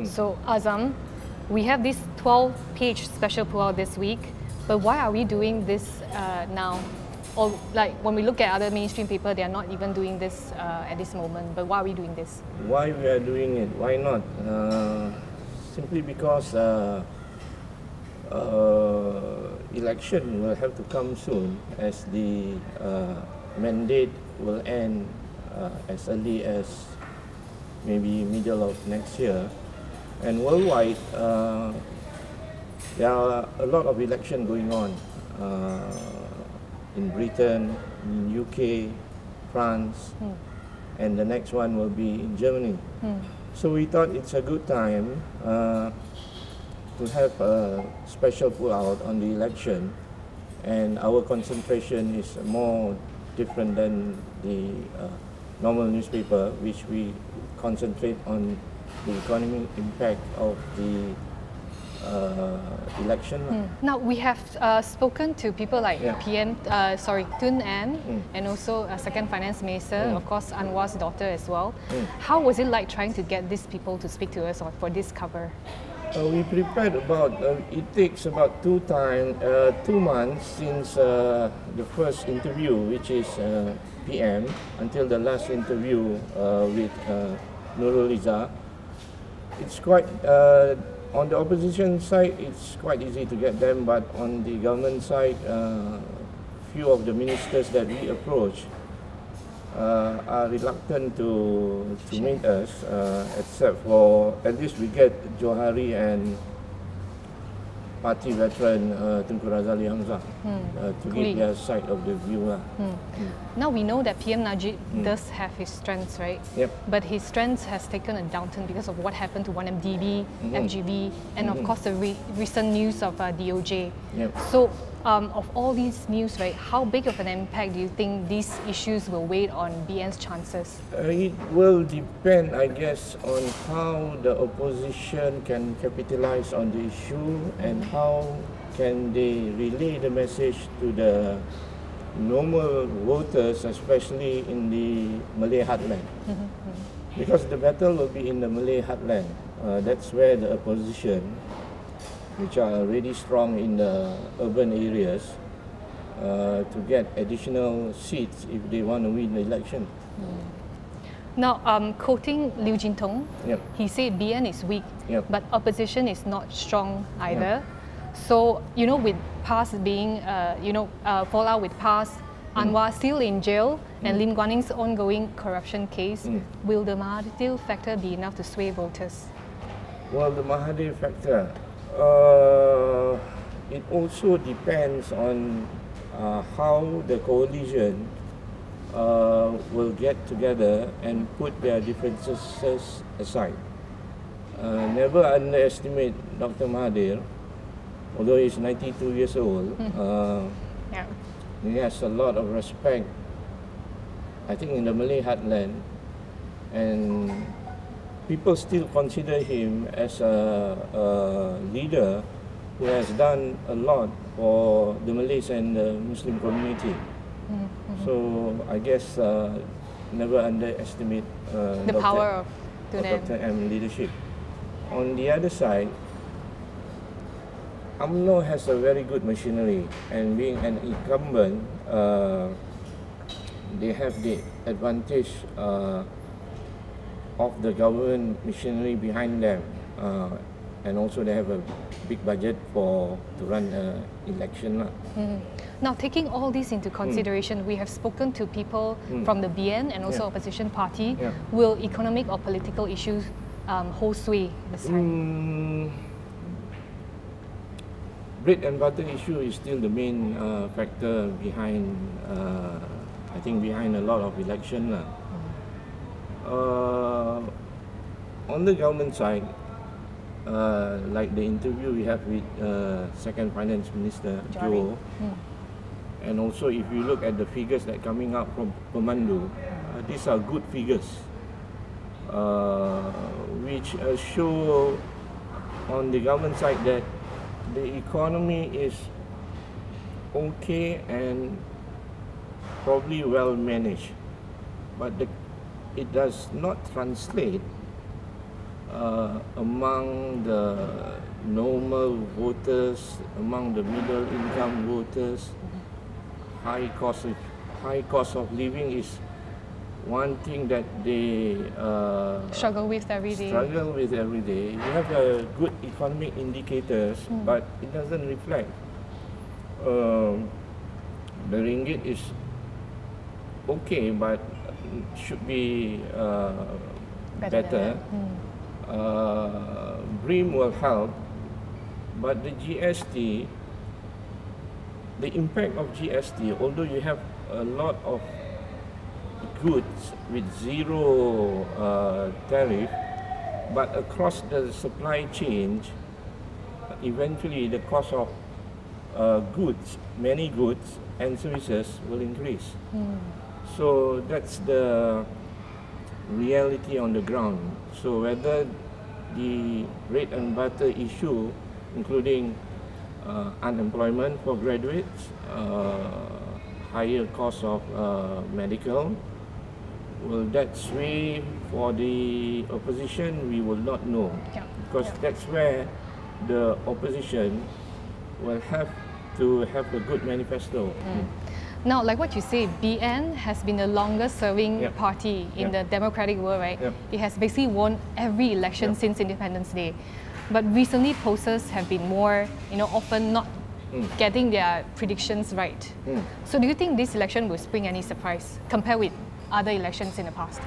So Azam, we have this 12-page special pullout this week, but why are we doing this now? Or like when we look at other mainstream papers, they are not even doing this at this moment. But why are we doing this? Why we are doing it? Why not? Simply because election will have to come soon, as the mandate will end as early as maybe middle of next year. And worldwide, there are a lot of election going on. In Britain, in UK, France, and the next one will be in Germany. So we thought it's a good time to have a special pull-out on the election, and our concentration is more different than the normal newspaper, which we concentrate on the economic impact of the election. Now we have spoken to people like Tun An, and also Second Finance Minister, of course Anwar's daughter as well. How was it like trying to get these people to speak to us for this cover? We prepared about, it takes about 2 months since the first interview, which is PM, until the last interview with Nurul Izzah. It's quite, on the opposition side, it's quite easy to get them, but on the government side, few of the ministers that we approach are reluctant to meet us, except for, at least we get Johari and party veteran Tengku Razali Hamzah to give their side of the view. Now we know that PM Najib does have his strengths, right? Yep. But his strengths has taken a downturn because of what happened to 1MDB, FGB, and of course the recent news of DOJ. Yep. So of all these news, right, how big of an impact do you think these issues will weigh on BN's chances? It will depend, I guess, on how the opposition can capitalize on the issue and how can they relay the message to the normal voters, especially in the Malay heartland. Because the battle will be in the Malay heartland. That's where the opposition, which are already strong in the urban areas, to get additional seats if they want to win the election. Now, quoting Liu Jintong, he said BN is weak, but opposition is not strong either. So, you know, with PAS being, fallout with PAS, Anwar still in jail, and Lim Guan Ying's ongoing corruption case, will the Mahathir factor be enough to sway voters? Well, the Mahathir factor, it also depends on how the coalition will get together and put their differences aside. Never underestimate Dr. Mahathir, although he's 92 years old. He has a lot of respect, I think, in the Malay heartland, and people still consider him as a leader who has done a lot for the Malays and the Muslim community. So I guess never underestimate the power of Dr. M leadership. On the other side, UMNO has a very good machinery, and being an incumbent, they have the advantage of the government machinery behind them, and also they have a big budget to run an election. Now, taking all this into consideration, we have spoken to people from the BN and also opposition party. Will economic or political issues hold sway this time? Bread and butter issue is still the main factor behind, I think, behind a lot of election. On the government side, like the interview we have with Second Finance Minister Joe, and also if you look at the figures that are coming up from Pemandu, these are good figures, which show on the government side that the economy is okay and probably well managed, but it does not translate among the normal voters, among the middle income voters, high cost of living is one thing that they struggle with every day. You have good economic indicators, but it doesn't reflect. The ringgit is okay, but should be better. BRIM will help, but the GST, the impact of GST, although you have a lot of goods with zero tariff, but across the supply chain, eventually the cost of goods, many goods and services will increase. So that's the reality on the ground. So whether the bread and butter issue, including unemployment for graduates, higher cost of medical, will that sway for the opposition? We will not know, because that's where the opposition will have to have a good manifesto. Now, like what you say, BN has been the longest serving party in the democratic world, right? It has basically won every election since Independence Day. But recently, pollsters have been more, often not getting their predictions right. So do you think this election will spring any surprise compared with other elections in the past?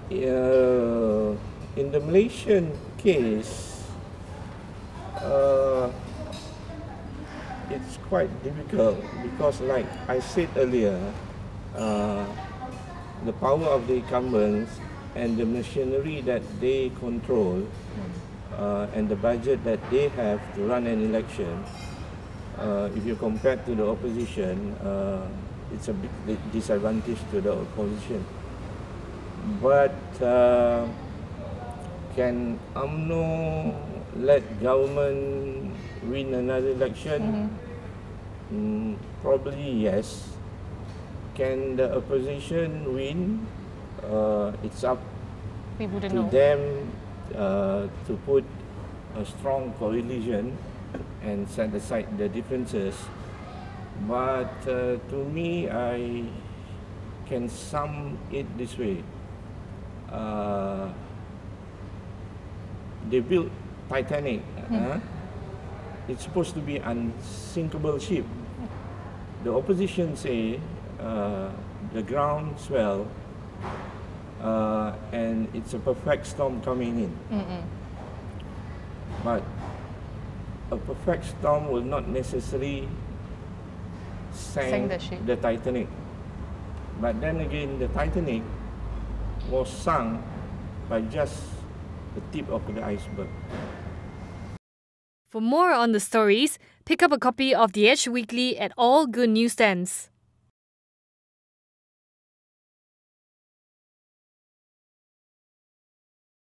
In the Malaysian case, it's quite difficult because, like I said earlier, the power of the incumbents and the machinery that they control and the budget that they have to run an election, if you compare to the opposition, it's a big disadvantage to the opposition. But can UMNO let government win another election? Probably yes. Can the opposition win? It's up to them to put a strong coalition and set aside the differences. But to me, I can sum it this way. They built Titanic. It's supposed to be unsinkable ship. The opposition say the ground swell and it's a perfect storm coming in. But a perfect storm will not necessarily sink the Titanic. But then again, the Titanic was sunk by just the tip of the iceberg. For more on the stories, pick up a copy of The Edge Weekly at all good newsstands.